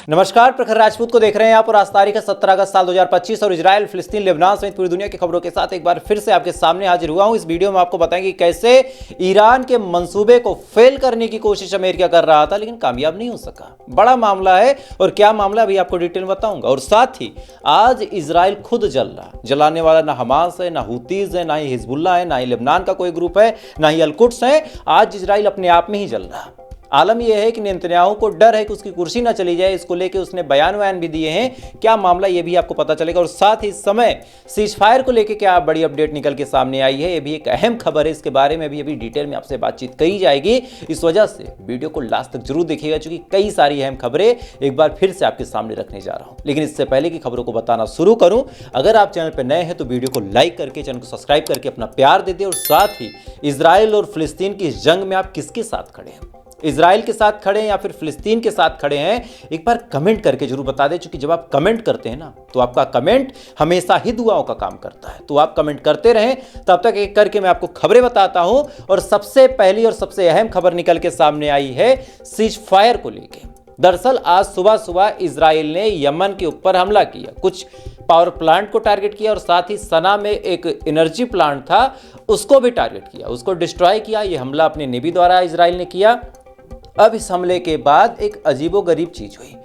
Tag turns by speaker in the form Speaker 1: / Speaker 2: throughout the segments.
Speaker 1: नमस्कार, प्रखर राजपूत को देख रहे हैं आप और आज तारीख है 17 अगस्त साल 2025 और इजराइल, फिलिस्तीन, लेबनान सहित पूरी दुनिया की खबरों के साथ एक बार फिर से आपके सामने हाजिर हुआ हूं। इस वीडियो में आपको बताएंगे कि कैसे ईरान के मंसूबे को फेल करने की कोशिश अमेरिका कर रहा था लेकिन कामयाब नहीं हो सका। बड़ा मामला है और क्या मामला अभी आपको डिटेल में बताऊंगा। और साथ ही आज इजराइल खुद जल रहा, जलाने वाला ना हमास है, ना हुतीज है, ना ही हिजबुल्लाह है, ना ही लेबनान का कोई ग्रुप है, ना ही अल-कुद्स है। आज इजराइल अपने आप में ही जल रहा। आलम यह है कि नेतन्याहू को डर है कि उसकी कुर्सी ना चली जाए, इसको लेकर उसने बयान भी दिए हैं। क्या मामला ये भी आपको पता चलेगा। और साथ ही इस समय सीज फायर को लेकर क्या बड़ी अपडेट निकल के सामने आई है, ये भी एक अहम खबर है। इसके बारे में भी अभी डिटेल में आपसे बातचीत करी जाएगी। इस वजह से वीडियो को लास्ट तक जरूर देखिएगा, क्योंकि कई सारी अहम खबरें एक बार फिर से आपके सामने रखने जा रहा हूं। लेकिन इससे पहले की खबरों को बताना शुरू करूं, अगर आप चैनल पर नए हैं तो वीडियो को लाइक करके, चैनल को सब्सक्राइब करके अपना प्यार दे दें। और साथ ही इजराइल और फिलिस्तीन की इस जंग में आप किसके साथ खड़े हैं, इजराइल के साथ खड़े हैं या फिर फिलिस्तीन के साथ खड़े हैं, एक बार कमेंट करके जरूर बता दें। क्योंकि जब आप कमेंट करते हैं ना, तो आपका कमेंट हमेशा ही दुआओं का काम करता है। तो आप कमेंट करते रहें, तब तक एक करके मैं आपको खबरें बताता हूं। और सबसे पहली और सबसे अहम खबर निकल के सामने आई है सीज फायर को लेकर। दरअसल आज सुबह सुबह इजराइल ने यमन के ऊपर हमला किया, कुछ पावर प्लांट को टारगेट किया और साथ ही सना में एक एनर्जी प्लांट था उसको भी टारगेट किया, उसको डिस्ट्रॉय किया। यह हमला अपने नेवी द्वारा इजराइल ने किया। अब इस हमले के बाद एक अजीबोगरीब चीज हुई।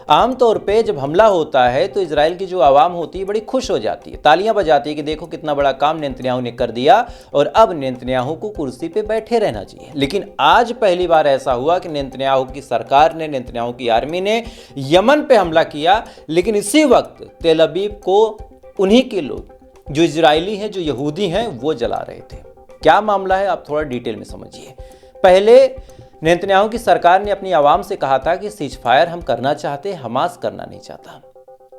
Speaker 1: आमतौर पे जब हमला होता है तो इजराइल की जो आवाम होती है बड़ी खुश हो जाती है, तालियां बजाती है कि देखो कितना बड़ा काम नेतन्याहू ने कर दिया और अब नेतन्याहू को कुर्सी पे बैठे रहना चाहिए। लेकिन आज पहली बार ऐसा हुआ कि नेतन्याहू की सरकार ने, नेतन्याहू की आर्मी ने यमन पे हमला किया। लेकिन इसी वक्त तेल अवीव को उन्हीं के लोग जो इजरायली हैं, जो यहूदी हैं, वो जला रहे थे। क्या मामला है आप थोड़ा डिटेल में समझिए। पहले नेतन्याहू की सरकार ने अपनी आवाम से कहा था कि सीज फायर हम करना चाहते, हमास करना नहीं चाहता।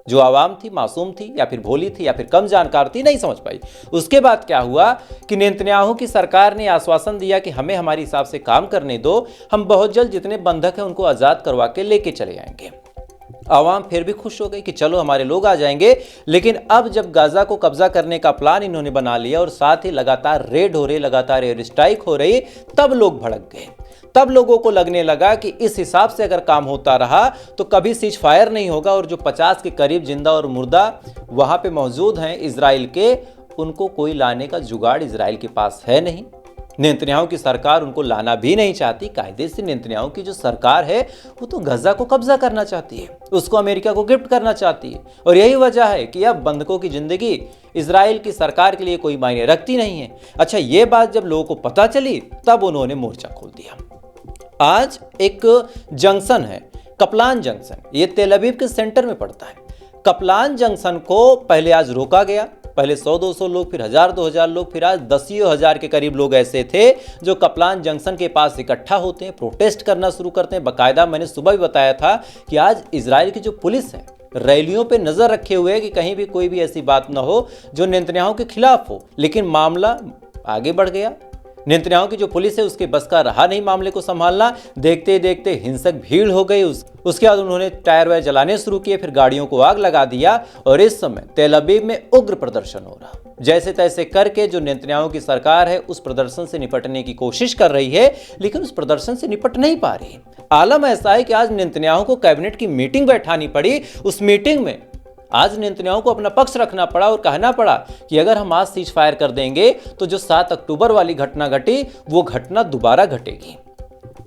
Speaker 1: जो आवाम थी मासूम थी या फिर भोली थी या फिर कम जानकार थी, नहीं समझ पाई। उसके बाद क्या हुआ कि नेतन्याहू की सरकार ने आश्वासन दिया कि हमें हमारे हिसाब से काम करने दो, हम बहुत जल्द जितने बंधक हैं उनको आजाद करवा के लेके चले आएंगे। आवाम फिर भी खुश हो गई कि चलो हमारे लोग आ जाएंगे। लेकिन अब जब गाजा को कब्जा करने का प्लान इन्होंने बना लिया और साथ ही लगातार रेड हो रही, लगातार एयर स्ट्राइक हो रही, तब लोग भड़क गए। तब लोगों को लगने लगा कि इस हिसाब से अगर काम होता रहा तो कभी सीज फायर नहीं होगा और जो 50 के करीब जिंदा और मुर्दा वहां पे मौजूद हैं इजराइल के, उनको कोई लाने का जुगाड़ इजराइल के पास है नहीं। नेतन्याहू की सरकार उनको लाना भी नहीं चाहती। कायदे से नेतन्याहू की जो सरकार है वो तो गाजा को कब्जा करना चाहती है, उसको अमेरिका को गिफ्ट करना चाहती है। और यही वजह है कि अब बंधकों की जिंदगी इजराइल की सरकार के लिए कोई मायने रखती नहीं है। अच्छा, ये बात जब लोगों को पता चली तब उन्होंने मोर्चा खोल दिया। आज एक जंक्शन है, कपलान जंक्शन, ये तेल अवीव के सेंटर में पड़ता है। कपलान जंक्शन को पहले आज रोका गया। पहले 100-200 लोग, फिर 1000-2000 लोग, फिर आज 10,000 के करीब लोग ऐसे थे जो कपलान जंक्शन के पास इकट्ठा होते हैं, प्रोटेस्ट करना शुरू करते हैं। बाकायदा मैंने सुबह भी बताया था कि आज इजराइल की जो पुलिस है रैलियों पे नजर रखे हुए है कि कहीं भी कोई भी ऐसी बात ना हो जो नेतन्याहू के खिलाफ हो। लेकिन मामला आगे बढ़ गया। नेतन्याहू की जो पुलिस है उसके बस का रहा नहीं मामले को संभालना। देखते देखते हिंसक भीड़ हो गई। उसके बाद उन्होंने टायर वायर जलाने शुरू किए, फिर गाड़ियों को आग लगा दिया। और इस समय तेल अवीव में उग्र प्रदर्शन हो रहा। जैसे तैसे करके जो नेतन्याहू की सरकार है उस प्रदर्शन से निपटने की कोशिश कर रही है, लेकिन उस प्रदर्शन से निपट नहीं पा रही। आलम ऐसा है कि आज नेतन्याहू को कैबिनेट की मीटिंग बैठानी पड़ी। उस मीटिंग में आज नेतन्याहू को अपना पक्ष रखना पड़ा और कहना पड़ा कि अगर हम आज सीज फायर कर देंगे तो जो 7 अक्टूबर वाली घटना घटी वो घटना दोबारा घटेगी।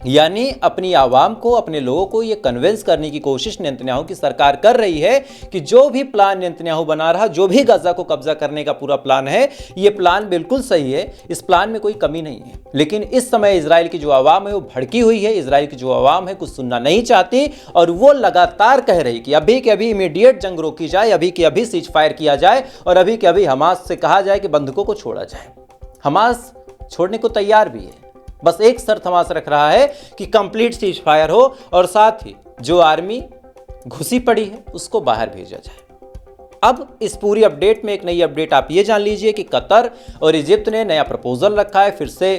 Speaker 1: यानी अपनी आवाम को, अपने लोगों को ये कन्विंस करने की कोशिश नेतन्याहू की सरकार कर रही है कि जो भी प्लान नेतन्याहू बना रहा, जो भी गाजा को कब्जा करने का पूरा प्लान है, ये प्लान बिल्कुल सही है, इस प्लान में कोई कमी नहीं है। लेकिन इस समय इजराइल की जो आवाम है वो भड़की हुई है। इजराइल की जो आवाम है कुछ सुनना नहीं चाहती और वो लगातार कह रही कि अभी के अभी इमीडिएट जंग रोकी जाए, अभी के अभी सीज फायर किया जाए और अभी के अभी हमास से कहा जाए कि बंधकों को छोड़ा जाए। हमास छोड़ने को तैयार भी है, बस एक शर्त हमास रख रहा है कि कंप्लीट सीज फायर हो और साथ ही जो आर्मी घुसी पड़ी है उसको बाहर भेजा जाए। अब इस पूरी अपडेट में एक नई अपडेट आप ये जान लीजिए कि कतर और इजिप्ट ने नया प्रपोजल रखा है। फिर से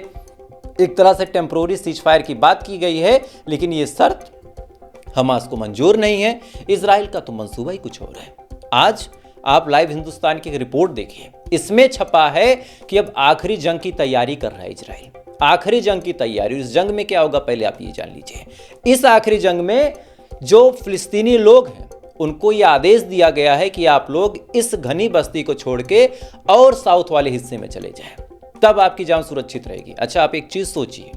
Speaker 1: एक तरह से टेम्प्रोरी सीज फायर की बात की गई है, लेकिन ये शर्त हमास को मंजूर नहीं है। इजराइल का तो मंसूबा ही कुछ और है। आज आप लाइव हिंदुस्तान की एक रिपोर्ट देखिए, इसमें छपा है कि अब आखिरी जंग की तैयारी कर रहा है इजराइल। आखिरी जंग की तैयारी, इस जंग में क्या होगा पहले आप ये जान लीजिए। इस आखिरी जंग में जो फिलिस्तीनी लोग हैं उनको ये आदेश दिया गया है कि आप लोग इस घनी बस्ती को छोड़ के और साउथ वाले हिस्से में चले जाएं, तब आपकी जान सुरक्षित रहेगी। अच्छा, आप एक चीज सोचिए,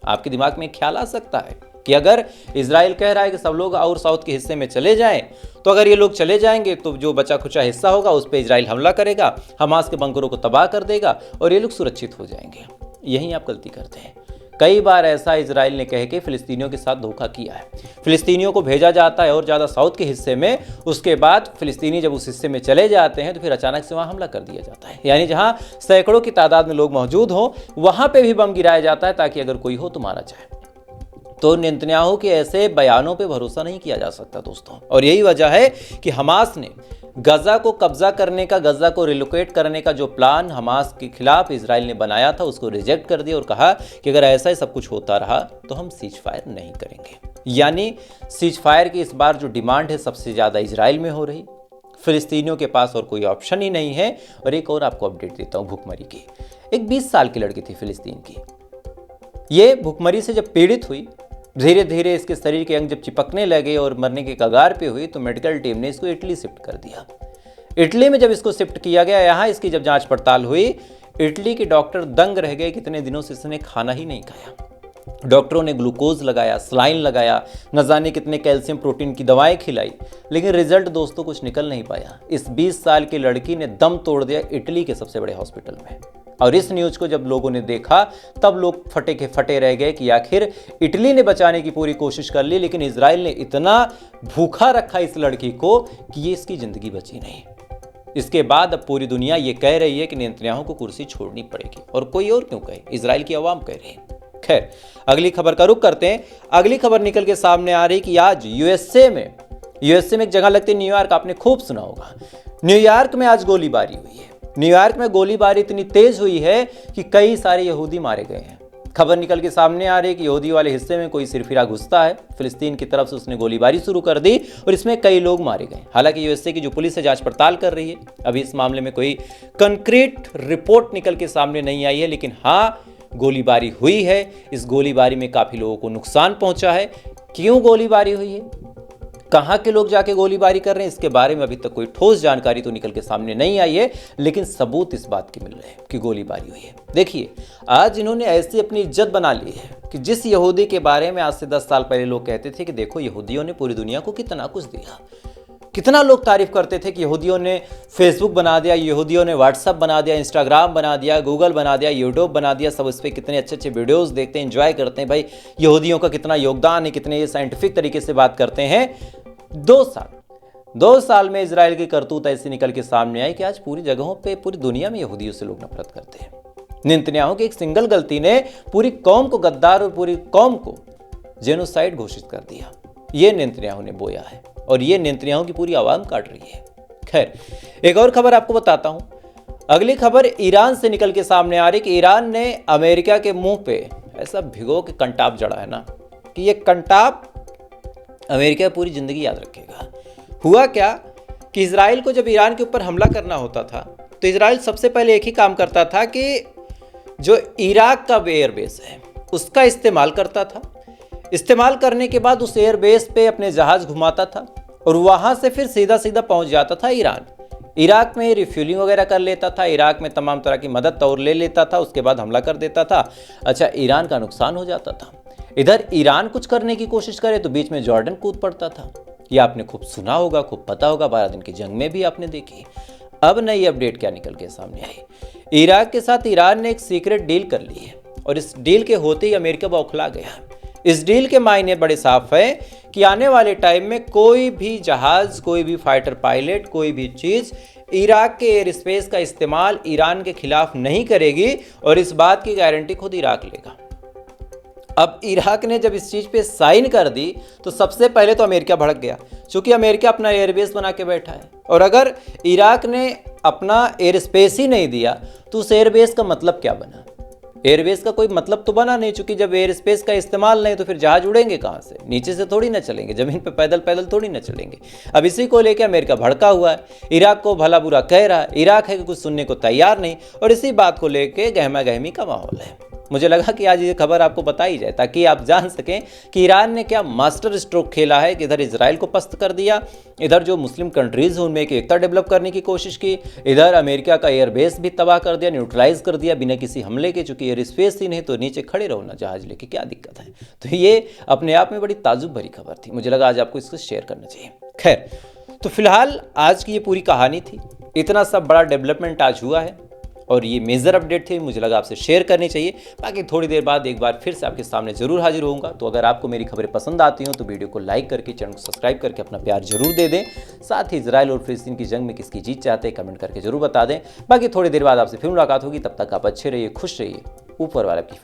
Speaker 1: आपके दिमाग में ख्याल आ सकता है कि अगर इजराइल कह रहा है कि सब लोग और साउथ के हिस्से में चले जाएं, तो अगर ये लोग चले जाएंगे तो जो बचा खुचा हिस्सा होगा उस पर इजराइल हमला करेगा, हमास के बंकरों को तबाह कर देगा और ये लोग सुरक्षित हो जाएंगे। यही आप गलती करते हैं। कई बार ऐसा इजराइल ने कह के फिलिस्तीनियों के साथ धोखा किया है। फिलिस्तीनियों को भेजा जाता है और ज़्यादा साउथ के हिस्से में, उसके बाद फिलिस्तीनी जब उस हिस्से में चले जाते हैं तो फिर अचानक से वहाँ हमला कर दिया जाता है। यानी जहाँ सैकड़ों की तादाद में लोग मौजूद हों वहाँ पे भी बम गिराया जाता है ताकि अगर कोई हो तो मारा जाए। तो नेतन्याहू के ऐसे बयानों पे भरोसा नहीं किया जा सकता दोस्तों। और यही वजह है कि हमास ने गजा को कब्जा करने का, गजा को रिलोकेट करने का जो प्लान हमास के खिलाफ इजराइल ने बनाया था उसको रिजेक्ट कर दिया और कहा कि अगर ऐसा ही सब कुछ होता रहा तो हम सीज फायर नहीं करेंगे। यानी सीज फायर की इस बार जो डिमांड है सबसे ज़्यादा इजराइल में हो रही, फिलिस्तीनियों के पास और कोई ऑप्शन ही नहीं है। और एक और आपको अपडेट देता हूँ भूखमरी की। एक 20 साल की लड़की थी फिलिस्तीन की, ये भूखमरी से जब पीड़ित हुई, धीरे धीरे इसके शरीर के अंग जब चिपकने लगे और मरने के कगार पे हुई, तो मेडिकल टीम ने इसको इटली शिफ्ट कर दिया। इटली में जब इसको शिफ्ट किया गया, यहाँ इसकी जब जांच पड़ताल हुई, इटली के डॉक्टर दंग रह गए, कितने दिनों से इसने खाना ही नहीं खाया। डॉक्टरों ने ग्लूकोज लगाया, सलाइन लगाया, न जाने कितने कैल्शियम प्रोटीन की दवाएं खिलाई, लेकिन रिजल्ट दोस्तों कुछ निकल नहीं पाया। इस 20 साल की लड़की ने दम तोड़ दिया इटली के सबसे बड़े हॉस्पिटल में। और इस न्यूज को जब लोगों ने देखा तब लोग फटे के फटे रह गए कि आखिर इटली ने बचाने की पूरी कोशिश कर ली, लेकिन इजराइल ने इतना भूखा रखा इस लड़की को कि ये इसकी जिंदगी बची नहीं। इसके बाद अब पूरी दुनिया ये कह रही है कि नेतन्याहू को कुर्सी छोड़नी पड़ेगी, और कोई और क्यों कहे, इजराइल की आवाम कह रही है। खैर, अगली खबर का रुख करते हैं। अगली खबर निकल के सामने आ रही कि आज यूएसए में एक जगह लगती है न्यूयॉर्क, आपने खूब सुना होगा। न्यूयॉर्क में आज गोलीबारी हुई है। न्यूयॉर्क में गोलीबारी इतनी तेज हुई है कि कई सारे यहूदी मारे गए हैं। खबर निकल के सामने आ रही है कि यहूदी वाले हिस्से में कोई सिरफिरा घुसता है, फिलिस्तीन की तरफ से उसने गोलीबारी शुरू कर दी और इसमें कई लोग मारे गए। हालांकि यूएसए की जो पुलिस है जांच पड़ताल कर रही है। अभी इस मामले में कोई कंक्रीट रिपोर्ट निकल के सामने नहीं आई है, लेकिन हाँ, गोलीबारी हुई है। इस गोलीबारी में काफ़ी लोगों को नुकसान पहुंचा है। क्यों गोलीबारी हुई है, कहाँ के लोग जाके गोलीबारी कर रहे हैं, इसके बारे में अभी तक कोई ठोस जानकारी तो निकल के सामने नहीं आई है, लेकिन सबूत इस बात के मिल रहे हैं कि गोलीबारी हुई है। देखिए, आज इन्होंने ऐसी अपनी इज्जत बना ली है कि जिस यहूदी के बारे में आज से 10 साल पहले लोग कहते थे कि देखो यहूदियों ने पूरी दुनिया को कितना कुछ दिया, कितना लोग तारीफ करते थे कि यहूदियों ने फेसबुक बना दिया, यहूदियों ने व्हाट्सअप बना दिया, इंस्टाग्राम बना दिया, गूगल बना दिया, यूट्यूब बना दिया, सब इस पर कितने अच्छे अच्छे वीडियोस देखते हैं, एंजॉय करते हैं। भाई यहूदियों का कितना योगदान है, कितने ये साइंटिफिक तरीके से बात करते हैं। 2 साल में इजराइल की करतूत ऐसी निकल के सामने आई कि आज पूरी जगहों पे, पूरी दुनिया में यहूदियों से लोग नफरत करते हैं। नेतन्याहू की एक सिंगल गलती ने पूरी कौम को गद्दार और पूरी कौम को जेनोसाइड घोषित कर दिया। ये नेतन्याहू ने बोया है और ये नेतन्याहू की पूरी आवाम काट रही है। खैर, एक और खबर आपको बताता हूं। अगली खबर ईरान से निकल के सामने आ रही कि ईरान ने अमेरिका के मुंह पे ऐसा भिगो के कंटाप जड़ा है ना कि ये कंटाप अमेरिका पूरी जिंदगी याद रखेगा। हुआ क्या कि इजराइल को जब ईरान के ऊपर हमला करना होता था तो इजराइल सबसे पहले एक ही काम करता था कि जो इराक का एयरबेस है उसका इस्तेमाल करता था। इस्तेमाल करने के बाद उस एयरबेस पे अपने जहाज घुमाता था और वहां से फिर सीधा सीधा पहुंच जाता था ईरान। इराक में रिफ्यूलिंग वगैरह कर लेता था, इराक में तमाम तरह की मदद और ले लेता था, उसके बाद हमला कर देता था। अच्छा, ईरान का नुकसान हो जाता था। इधर ईरान कुछ करने की कोशिश करे तो बीच में जॉर्डन कूद पड़ता था। ये आपने खूब सुना होगा, खूब पता होगा, 12 दिन की जंग में भी आपने देखी। अब नई अपडेट क्या निकल के सामने आई, इराक के साथ ईरान ने एक सीक्रेट डील कर ली है और इस डील के होते ही अमेरिका बौखला गया। इस डील के मायने बड़े साफ है कि आने वाले टाइम में कोई भी जहाज, कोई भी फाइटर पायलट, कोई भी चीज इराक के एयर स्पेस का इस्तेमाल ईरान के खिलाफ नहीं करेगी और इस बात की गारंटी खुद इराक लेगा। अब इराक ने जब इस चीज़ पे साइन कर दी तो सबसे पहले तो अमेरिका भड़क गया, क्योंकि अमेरिका अपना एयरबेस बना के बैठा है और अगर इराक ने अपना एयर स्पेस ही नहीं दिया तो उस एयरबेस का मतलब क्या बना। एयरबेस का कोई मतलब तो बना नहीं, चूंकि जब एयर स्पेस का इस्तेमाल नहीं तो फिर जहाज उड़ेंगे कहाँ से, नीचे से थोड़ी ना चलेंगे, जमीन पे पैदल पैदल थोड़ी ना चलेंगे। अब इसी को लेकर अमेरिका भड़का हुआ है, इराक को भला बुरा कह रहा है, इराक है कि कुछ सुनने को तैयार नहीं और इसी बात को लेकर गहमा गहमी का माहौल है। मुझे लगा कि आज ये खबर आपको बताई जाए ताकि आप जान सकें कि ईरान ने क्या मास्टर स्ट्रोक खेला है कि इधर इजराइल को पस्त कर दिया, इधर जो मुस्लिम कंट्रीज हैं उनमें एक एकता डेवलप करने की कोशिश की, इधर अमेरिका का एयरबेस भी तबाह कर दिया, न्यूट्रलाइज कर दिया बिना किसी हमले के। चूंकि एयर स्पेस ही नहीं तो नीचे खड़े रहो ना जहाज लेके, क्या दिक्कत है। तो ये अपने आप में बड़ी ताजुब भरी खबर थी, मुझे लगा आज आपको इसको शेयर करना चाहिए। खैर, तो फिलहाल आज की ये पूरी कहानी थी, इतना सब बड़ा डेवलपमेंट आज हुआ है और ये मेजर अपडेट थे, मुझे लगा आपसे शेयर करनी चाहिए। बाकी थोड़ी देर बाद एक बार फिर से आपके सामने जरूर हाजिर होऊंगा। तो अगर आपको मेरी खबरें पसंद आती हो तो वीडियो को लाइक करके, चैनल को सब्सक्राइब करके अपना प्यार जरूर दे दें। साथ ही इजराइल और फिलिस्तीन की जंग में किसकी जीत चाहते हैं कमेंट करके जरूर बता दें। बाकी थोड़ी देर बाद आपसे फिर मुलाकात होगी, तब तक आप अच्छे रहिए, खुश रहिए, ऊपर वाला की